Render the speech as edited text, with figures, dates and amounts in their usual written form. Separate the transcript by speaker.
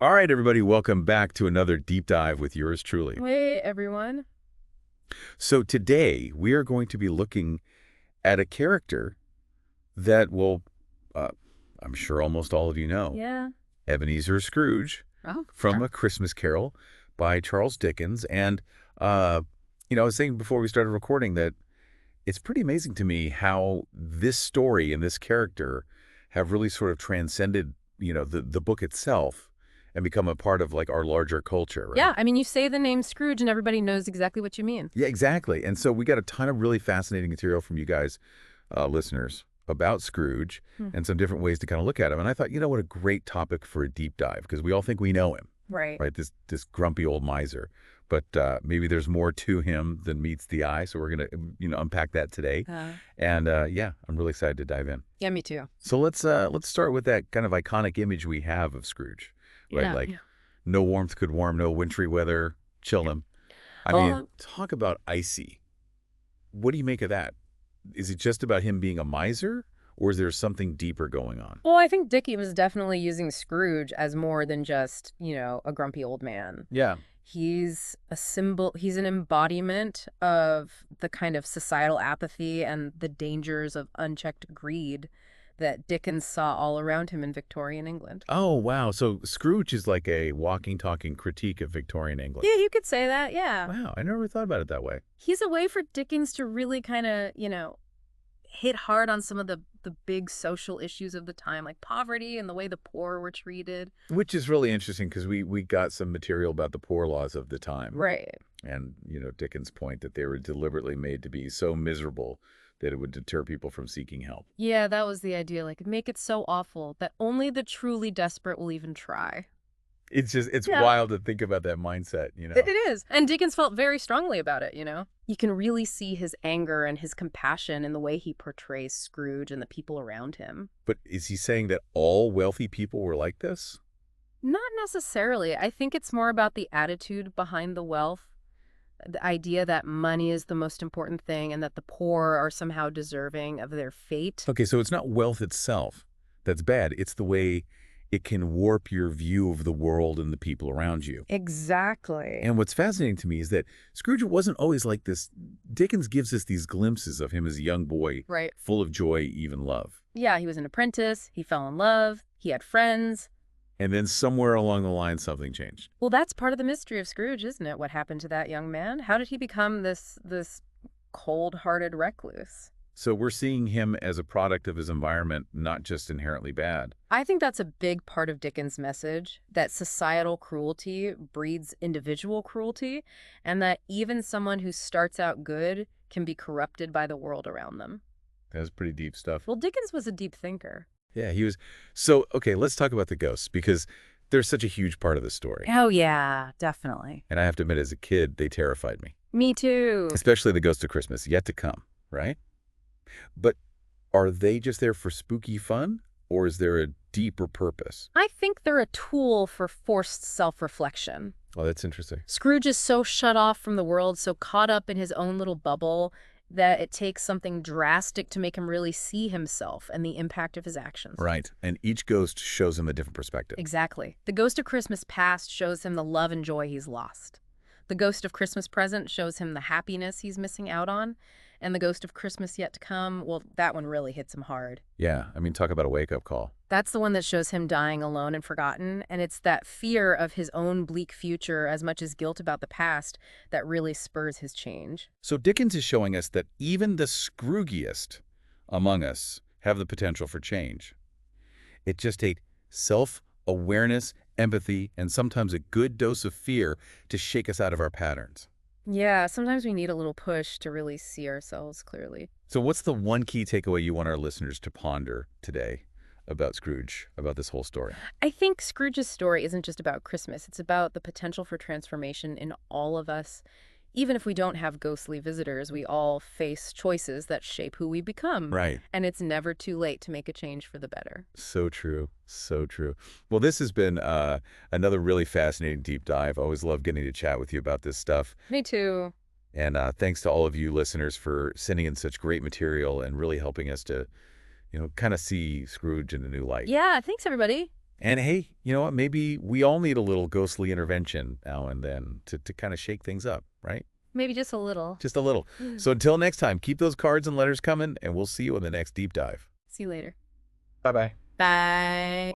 Speaker 1: All right, everybody, welcome back to another deep dive with yours truly.
Speaker 2: Hey, everyone.
Speaker 1: So today we are going to be looking at a character that uh, I'm sure almost all of you know,
Speaker 2: Yeah.
Speaker 1: Ebenezer Scrooge
Speaker 2: Oh,
Speaker 1: from
Speaker 2: sure.
Speaker 1: A Christmas Carol by Charles Dickens. And, uh, I was saying before we started recording that it's pretty amazing to me how this story and this character have really sort of transcended, the book itself and become a part of like our larger culture, right?
Speaker 2: Yeah, I mean, you say the name Scrooge and everybody knows exactly what you mean.
Speaker 1: Yeah, exactly. And so we got a ton of really fascinating material from you guys, listeners, about Scrooge
Speaker 2: Hmm.
Speaker 1: and some different ways to kind of look at him. And I thought, what a great topic for a deep dive because we all think we know him,
Speaker 2: Right.
Speaker 1: right? This grumpy old miser. But maybe there's more to him than meets the eye. So we're gonna, unpack that today. And yeah, I'm really excited to dive in.
Speaker 2: Yeah, me too.
Speaker 1: So let's start with that kind of iconic image we have of Scrooge, right?
Speaker 2: Yeah.
Speaker 1: Like, no warmth could warm, no wintry weather, chill him. I mean,
Speaker 2: Well,
Speaker 1: talk about icy. What do you make of that? Is it just about him being a miser, or is there something deeper going on?
Speaker 2: I think Dickie was definitely using Scrooge as more than just, a grumpy old man.
Speaker 1: Yeah.
Speaker 2: He's a symbol, he's an embodiment of the kind of societal apathy and the dangers of unchecked greed that Dickens saw all around him in Victorian England.
Speaker 1: Oh, wow. So Scrooge is like a walking, talking critique of Victorian England.
Speaker 2: Yeah, you could say that, yeah.
Speaker 1: Wow, I never thought about it that way.
Speaker 2: He's a way for Dickens to really kind of, hit hard on some of the big social issues of the time, like poverty and the way the poor were treated.
Speaker 1: Which is really interesting because we got some material about the poor laws of the time.
Speaker 2: Right.
Speaker 1: And, Dickens' point that they were deliberately made to be so miserable that it would deter people from seeking help.
Speaker 2: Yeah, that was the idea. Like, make it so awful that only the truly desperate will even try.
Speaker 1: It's
Speaker 2: Yeah.
Speaker 1: wild to think about that mindset.
Speaker 2: It is. And Dickens felt very strongly about it. You can really see his anger and his compassion in the way he portrays Scrooge and the people around him.
Speaker 1: But is he saying that all wealthy people were like this?
Speaker 2: Not necessarily. I think it's more about the attitude behind the wealth. The idea that money is the most important thing and that the poor are somehow deserving of their fate.
Speaker 1: Okay, so it's not wealth itself that's bad. It's the way it can warp your view of the world and the people around you.
Speaker 2: Exactly.
Speaker 1: And what's fascinating to me is that Scrooge wasn't always like this. Dickens gives us these glimpses of him as a young boy,
Speaker 2: Right.
Speaker 1: full of joy, even love.
Speaker 2: Yeah, he was an apprentice. He fell in love. He had friends.
Speaker 1: And then somewhere along the line, something changed.
Speaker 2: Well, that's part of the mystery of Scrooge, isn't it? What happened to that young man? How did he become this cold-hearted recluse?
Speaker 1: So we're seeing him as a product of his environment, not just inherently bad.
Speaker 2: I think that's a big part of Dickens' message, that societal cruelty breeds individual cruelty, and that even someone who starts out good can be corrupted by the world around them.
Speaker 1: That's pretty deep stuff.
Speaker 2: Well, Dickens was a deep thinker.
Speaker 1: Yeah, he was. So, okay, let's talk about the ghosts because they're such a huge part of the story.
Speaker 2: Oh, yeah, definitely.
Speaker 1: And I have to admit, as a kid, they terrified me,
Speaker 2: Me too.
Speaker 1: especially the Ghost of Christmas, yet to come, right? But are they just there for spooky fun, or is there a deeper purpose?
Speaker 2: I think they're a tool for forced self-reflection.
Speaker 1: Oh, that's interesting.
Speaker 2: Scrooge is so shut off from the world, so caught up in his own little bubble, that it takes something drastic to make him really see himself and the impact of his actions.
Speaker 1: Right. And each ghost shows him a different perspective.
Speaker 2: Exactly. The Ghost of Christmas Past shows him the love and joy he's lost. The Ghost of Christmas Present shows him the happiness he's missing out on. And the Ghost of Christmas Yet to Come, well, that one really hits him hard.
Speaker 1: Yeah, I mean, talk about a wake-up call.
Speaker 2: That's the one that shows him dying alone and forgotten, and it's that fear of his own bleak future as much as guilt about the past that really spurs his change.
Speaker 1: So Dickens is showing us that even the Scroogiest among us have the potential for change. It just takes self-awareness, empathy, and sometimes a good dose of fear to shake us out of our patterns.
Speaker 2: Yeah, sometimes we need a little push to really see ourselves clearly.
Speaker 1: So what's the one key takeaway you want our listeners to ponder today about Scrooge, about this whole story?
Speaker 2: I think Scrooge's story isn't just about Christmas. It's about the potential for transformation in all of us. Even if we don't have ghostly visitors, we all face choices that shape who we become.
Speaker 1: Right.
Speaker 2: And it's never too late to make a change for the better.
Speaker 1: So true. So true. Well, this has been another really fascinating deep dive. I always love getting to chat with you about this stuff.
Speaker 2: Me too.
Speaker 1: And thanks to all of you listeners for sending in such great material and really helping us to, kind of see Scrooge in a new light.
Speaker 2: Yeah, thanks everybody.
Speaker 1: And hey, you know what? Maybe we all need a little ghostly intervention now and then to kind of shake things up, right?
Speaker 2: Maybe just a little.
Speaker 1: Just a little. So until next time, keep those cards and letters coming, and we'll see you in the next deep dive.
Speaker 2: See you later.
Speaker 1: Bye-bye.
Speaker 2: Bye.